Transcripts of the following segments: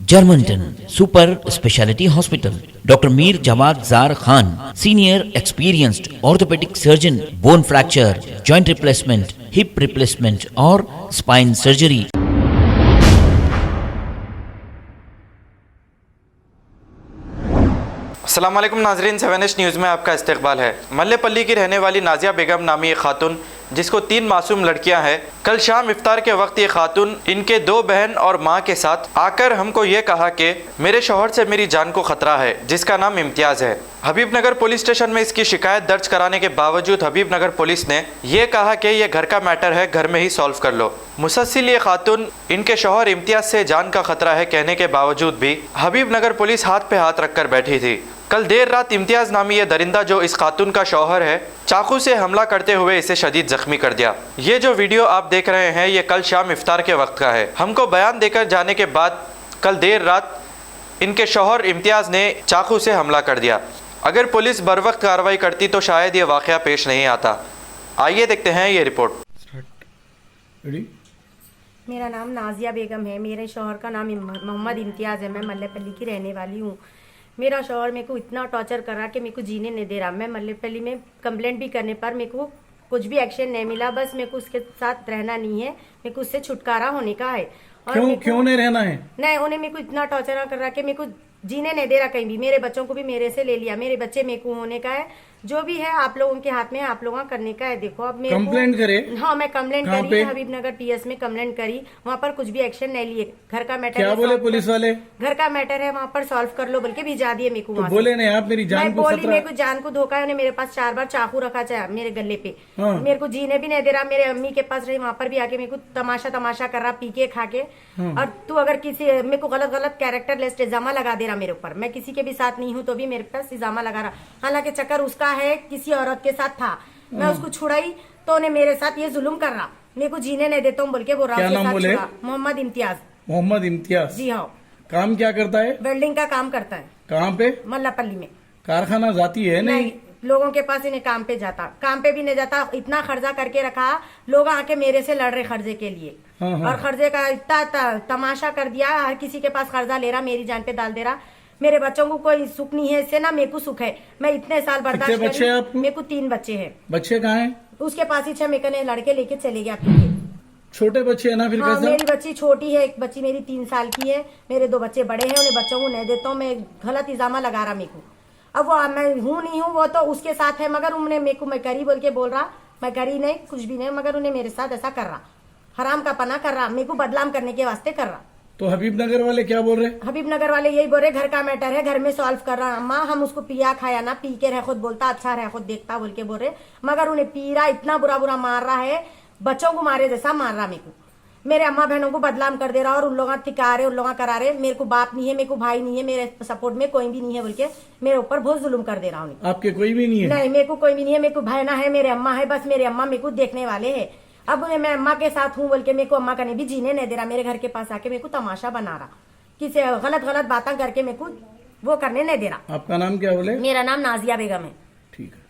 Germanton super speciality hospital, doctor Mir Jawad Zar Khan, senior experienced orthopaedic surgeon, bone fracture, joint replacement, hip replacement और spine surgery. अस्सलाम वालेकुम नाजरीन, 7H news में आपका इस्तकबाल है। मल्लेपल्ली की रहने वाली नाजिया बेगम नामी एक खातून जिसको 3 मासूम लड़कियां हैं, कल शाम इफ्तार के वक्त ये खातून इनके 2 बहन और माँ के साथ आकर हमको ये कहा कि मेरे शौहर से मेरी जान को ख़तरा है, जिसका नाम इम्तियाज़ है। हबीबनगर पुलिस स्टेशन में इसकी शिकायत दर्ज कराने के बावजूद हबीबनगर पुलिस ने ये कहा कि ये घर का मैटर है, घर में ही सॉल्व कर लो। मुसलसिल ये खातून इनके शौहर इम्तियाज़ से जान का ख़तरा है कहने के बावजूद भी हबीबनगर पुलिस हाथ पे हाथ रख कर बैठी थी। कल देर रात इम्तियाज़ नामी ये दरिंदा जो इस खातून का शौहर है, चाकू से हमला करते हुए इसे शदीद जख्मी कर दिया। ये जो वीडियो आप देख रहे हैं ये कल शाम इफ्तार के वक्त का है। हमको बयान देकर जाने के बाद कल देर रात इनके शौहर इम्तियाज़ ने चाकू से हमला कर दिया। अगर पुलिस बर वक्त कार्रवाई करती तो शायद ये वाक़या पेश नहीं आता। आइए देखते हैं ये रिपोर्ट। मेरा नाम नाजिया बेगम है। मेरे शौहर का नाम मोहम्मद इम्तियाज़ है। मैं मल्लेपल्ली की रहने वाली हूँ। मेरा शौहर मेरे को इतना टॉर्चर कर रहा कि मेरे को जीने नहीं दे रहा। मैं मल्लेपल्ली में कंप्लेंट भी करने पर मेरे को कुछ भी एक्शन नहीं मिला। बस मेरे को उसके साथ रहना नहीं है, मेरे को उससे छुटकारा होने का है। और क्यों नहीं रहना है? नहीं, उन्हें मेरे को इतना टॉर्चर कर रहा कि मेरे को जीने नहीं दे रहा कहीं भी। मेरे बच्चों को भी मेरे से ले लिया। मेरे बच्चे मेरे को होने का है, जो भी है आप लोगों के हाथ में है, आप लोगों का करने का है। देखो अब मेरे कंप्लेंट करे? हाँ, मैं कंप्लेंट करी, हबीबनगर पीएस में कंप्लेंट करी। वहाँ पर कुछ भी एक्शन नहीं लिए। घर का मैटर क्या बोले पुलिस वाले? घर का मैटर है, वहाँ पर सॉल्व कर लो बोल के भिजा दिए मेरे को। तो बोले नहीं आप मेरी जान को बोली, मेरे को जान को धोखा है। उन्हें मेरे पास 4 बार चाकू रखा चाहे मेरे गले पे। मेरे को जीने भी नहीं दे रहा। मेरे अम्मी के पास रही, वहाँ पर भी आके मेरे को तमाशा कर रहा, पी के खा के। और तू अगर किसी मेरे को गलत कैरेक्टर लिस्ट इल्जामा लगा दे रहा मेरे ऊपर। मैं किसी के भी साथ नहीं हूँ तो भी मेरे पास इल्जामा लगा रहा। हालांकि चक्कर उसका है, किसी औरत के साथ था। मैं उसको छुड़ाई तो उन्हें मेरे साथ ये जुल्म कर रहा, मेरे को जीने नहीं देता हूँ बोल के बोल रहा। क्या नाम बोले? मोहम्मद इम्तियाज। मोहम्मद इम्तियाज? जी हाँ। काम क्या करता है? वेल्डिंग का काम करता है। कहाँ पे? मल्लापल्ली में। कारखाना जाती है? नहीं, लोगों के पास इन्हें काम पे जाता, काम पे भी नहीं जाता। इतना खर्चा करके रखा, लोग आके मेरे से लड़ रहे खर्चे के लिए। और खर्चे का इतना तमाशा कर दिया, हर किसी के पास कर्जा ले रहा, मेरी जान पे डाल दे रहा। मेरे बच्चों को कोई सुख नहीं है इससे, ना मेरे को सुख है। मैं इतने साल बर्दाश्त कितने बच्चे हैं आपको? मेरे को 3 बच्चे हैं। बच्चे कहाँ हैं? उसके पास ही 6 मेरे लड़के लेके चले गया। छोटे बच्चे है ना? फिर हाँ, कैसे? मेरी बच्ची छोटी है, एक बच्ची मेरी 3 साल की है। मेरे 2 बच्चे बड़े हैं, उन्हें बच्चों को नहीं देता हूँ। मैं गलत इल्जामा लगा रहा मेरे को। अब वो मैं हूँ नहीं हूँ, वो तो उसके साथ है। मगर उन्हें मेरे को मैं करी बोल के बोल रहा, मैं करी नहीं, कुछ भी नहीं। मगर उन्हें मेरे साथ ऐसा कर रहा, हराम का पना कर रहा, मेरे को बदनाम करने के वास्ते कर रहा। तो हबीबनगर वाले क्या बोल रहे? हबीबनगर वाले यही बोल रहे घर का मैटर है, घर में सॉल्व कर रहा। अम्मा हम उसको पिया खाया ना, पी के रह खुद बोलता, अच्छा रह खुद देखता बोल के बोल रहे। मगर उन्हें पी रहा, इतना बुरा मार रहा है, बच्चों को मारे जैसा मार रहा। मेरे को मेरे अम्मा बहनों को बदनाम कर दे रहा और उन लोग ठिका रहे, उन लोग करा रहे। मेरे को बाप नहीं है, मेरे को भाई नहीं है, मेरे सपोर्ट में कोई भी नहीं है बोल के मेरे ऊपर बहुत जुल्म कर दे रहा हूँ। आपके कोई भी नहीं है? नहीं, मेरे को कोई भी नहीं है। मेरे को बहना है, मेरे अम्मा है, बस मेरे अम्मा मेरे को देखने वाले है। अब मैं अम्मा के साथ हूँ बोल के मेरे को अम्मा का नहीं भी जीने नहीं दे रहा। मेरे घर के पास आके मेरे को तमाशा बना रहा, किसी गलत बातें करके मेरे को वो करने नहीं दे रहा। आपका नाम क्या बोले? मेरा नाम नाजिया बेगम है। ठीक है।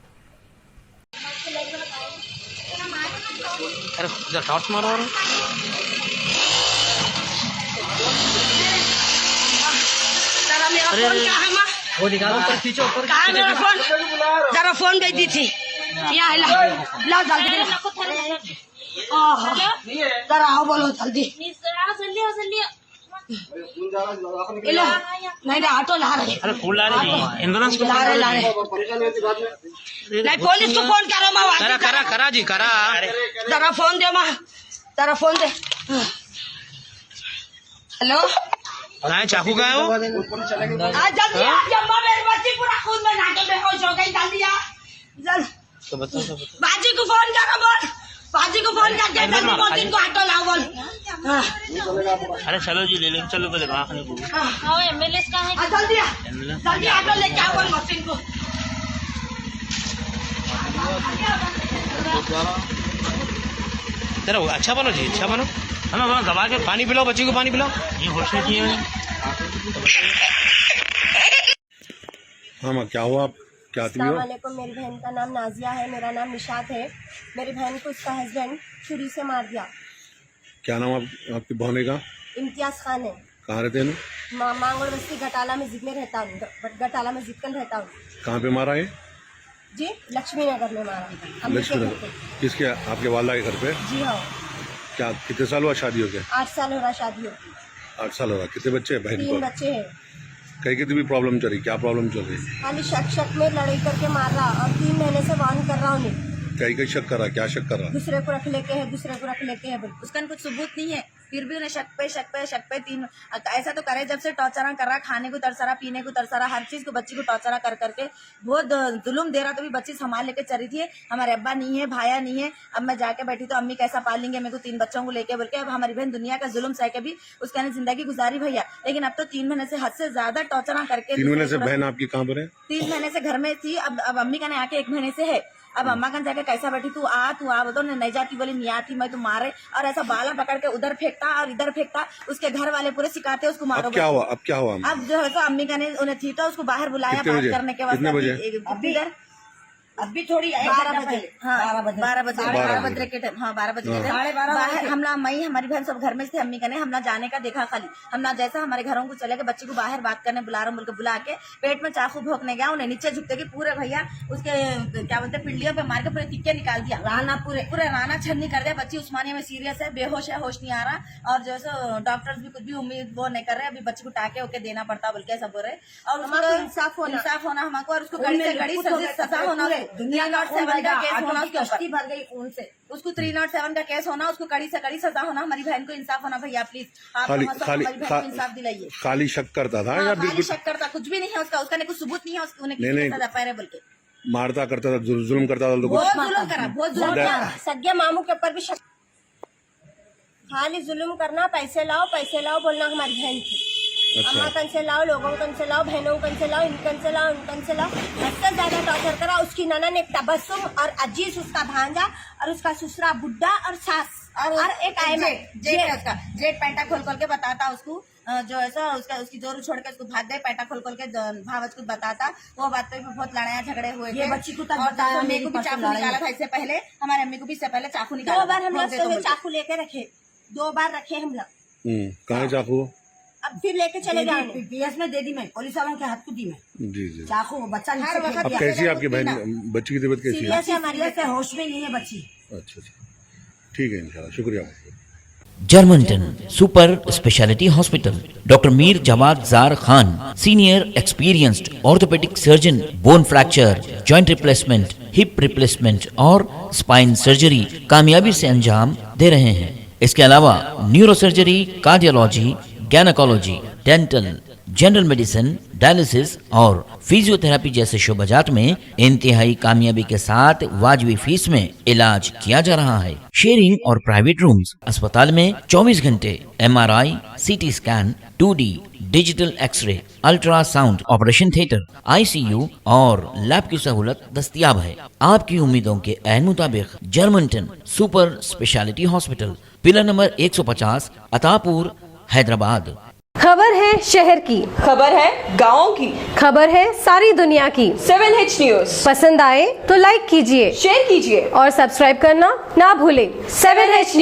वो निकालो, ऊपर खींचो, ऊपर कहाँ मेरा फोन? जरा फोन भेज दी थी। या ला जल्दी, जरा आओ बोलो जल्दी। नहीं ऑटो ला रहे। अरे फूल ला रहे, एम्बुलेंस को ला रहे। नहीं पुलिस को फोन करो माँ। करा जी करा। जरा फोन दे माँ, जरा फोन दे। हेलो, चाकू का है वो? जल्दी आ, मेरी बच्ची पूरा खून में नाटक में होश हो गई। जल्दी आ, बाजी को फोन करो, बोल बाजी को फोन करके जल्दी बोल इनको ऑटो लाओ बोल। अरे चलो जी ले लो, चलो पहले भागने को। एमएलए का है, जल्दी ऑटो लेके आओ बोल मशीन को। तेरा अच्छा बनो जी, अच्छा बनो। है दबा के पानी पिलाओ, बच्ची को पानी पिलाओ। ये होश में चाहिए। हाँ, क्या हुआ? आप क्या आती हो? अस्सलामुअलैकुम। मेरी बहन का नाम नाजिया है, मेरा नाम निशात है। मेरी बहन को उसका हस्बैंड छुरी से मार दिया। क्या नाम आपकी बहन का? इम्तियाज खान है। कहाँ रहते हैं ना? मांगोड़ बस्ती गटाला मस्जिद में रहता हूँ, गटाला मस्जिद में रहता हूँ कहाँ पे मारा है? जी। लक्ष्मी नगर में मारा अम्मी के लक्ष्मी घर नगर। पे। किसके? आपके वाला के घर पे? जी हाँ। क्या कितने साल हुआ शादी हो गया? 8 साल हो रहा शादी होती। 8 साल हो रहा। कितने बच्चे हैं बहन 3 को? बच्चे हैं। कहीं की भी प्रॉब्लम चल रही? क्या प्रॉब्लम चल रही? खाली शक में लड़ाई करके मार रहा और 3 महीने से वार्न कर रहा हूँ। कहीं शक कर रहा? क्या शक कर रहा? दूसरे को रख लेके है, दूसरे को रख लेके है। उसका कुछ सबूत नहीं है, फिर भी उन्हें शक पे 3 ऐसा तो करे जब से टॉर्चर कर रहा, खाने को तरसा रहा, पीने को तरसा रहा, हर चीज को बच्ची को टॉर्चर कर करके बहुत जुल्म दे रहा। तो भी बच्ची संभाल लेके चली थी। हमारे अब्बा नहीं है, भाया नहीं है। अब मैं जाके बैठी तो अम्मी कैसा पालेंगे मेरे को 3 बच्चों को लेके बोल के। अब हमारी बहन दुनिया का जुल्म सह के भी उसका जिंदगी गुजारी भैया, लेकिन अब तो 3 महीने से हद से ज्यादा टॉर्चर करके। 3 महीने से बहन आपकी कहाँ पर है? 3 महीने से घर में थी। अब अम्मी का आके 1 महीने से है। अब अम्मा का जाके कैसा बैठी, तू आ बोलता नहीं जाती, बोली नहीं आती मैं, तू मारे। और ऐसा बाला पकड़ के उधर फेंकता और इधर फेंकता। उसके घर वाले पूरे सिखाते उसको मारो। अब क्या हुआ? अब क्या हुआ? अब जो है तो अम्मी का ने उन्हें थी तो उसको बाहर बुलाया बात करने के बाद। कितने बजे? अभी थोड़ी 12 बजे। हाँ 12 बजे के टाइम। हाँ 12 बजे के टाइम बाहर हमला मई हमारी बहन सब घर में थे। अम्मी का ने हमला जाने का देखा खाली। हमला जैसा हमारे घरों को चले गए, बच्ची को बाहर बात करने बुला रहा हूँ बोल के बुला के पेट में चाकू भोंकने गया। उन्हें नीचे झुकते कि पूरे भैया उसके क्या बोलते पिंडियों पे मार के पूरे तिक्के निकाल दिया। राना पूरे राना छन्नी कर दिया। बच्ची उस्मानिया में सीरियस है, बेहोश है, होश नहीं आ रहा। और जो है डॉक्टर्स भी कुछ भी उम्मीद वो नहीं कर रहे। अभी बच्ची को टाके होके देना पड़ता बोल के सब बोल रहे। और उसको इंसाफ होना हमको, और उसको कड़ी से कड़ी सजा होना। दुनिया का केस होना, उसकी भर गई खून से। उसको 307 का केस होना, उसको कड़ी से कड़ी सजा होना। हमारी बहन को इंसाफ होना भैया प्लीज। आप हमारी बहन को इंसाफ दिलाइए। खाली शक करता था या खाली शक करता? कुछ भी नहीं है उसका कुछ सबूत नहीं है। उन्हें सजा पाए रहे बोल के मारता करता था, जुल्म करता था। बहुत जुल्म करा, बहुत जुल्म करा। सगे मामू के ऊपर भी शक। खाली जुल्म करना, पैसे लाओ बोलना हमारी बहन की। अम्मा कन से लाओ, लोगों कन से लाओ, बहनों कन से लाओ, इनकन से लाओ, उनकन से लाओ। सबसे ज्यादा टॉर्चर करा उसकी ननन एक तबस्सुम और अजीज उसका भांजा और उसका ससुरा बुड्ढा और सास और एक जेठ पैंटा खोल के बताता उसको। जो ऐसा उसकी जोरू छोड़ के उसको भाग गए। पैंटा खोल के भावच को बताता। वो बात पे बहुत लड़ाया झगड़े हुए। ये बच्ची को बताया, मेरे को भी चाकू निकाला था इससे पहले। हमारे अम्मी को भी इससे पहले चाकू निकाला। 2 बार हम लोग चाकू लेके रखे, 2 बार रखे हम लोग। कहाँ चाकू? अब फिर लेके चले जाएंगे। पीएस में दे दी मैं, पुलिस वालों के हाथ को दी मैं। जी। चाकू बच्चा हर वक्त। अब कैसी है आपकी बहन? बच्ची की तबीयत कैसी है? हमारी से होश में नहीं है बच्ची। अच्छा, ठीक है, इंशाल्लाह। शुक्रिया। जर्मनटन super speciality hospital, doctor Mir Jamat Jar Khan, senior experienced orthopaedic surgeon, bone fracture, joint replacement, hip replacement और स्पाइन सर्जरी कामयाबी से अंजाम दे रहे हैं। इसके अलावा neuro surgery, cardiology, gynaecology, dental, general medicine, dialysis और फिजियोथेरेपी जैसे शोबाजात में इंतहाई कामयाबी के साथ वाजिबी फीस में इलाज किया जा रहा है। शेयरिंग और प्राइवेट रूम्स। अस्पताल में 24 घंटे MRI, CT scan, 2D digital x ray, ultrasound, operation theatre, ICU और लैब की सहूलत दस्तयाब है। आपकी उम्मीदों के ऐन मुताबिक Germanten super speciality hospital, pillar number 150, Attapur, Hyderabad. खबर है शहर की, खबर है गाँव की, खबर है सारी दुनिया की। 7H न्यूज पसंद आए तो लाइक कीजिए, शेयर कीजिए और सब्सक्राइब करना ना भूलें। 7H news.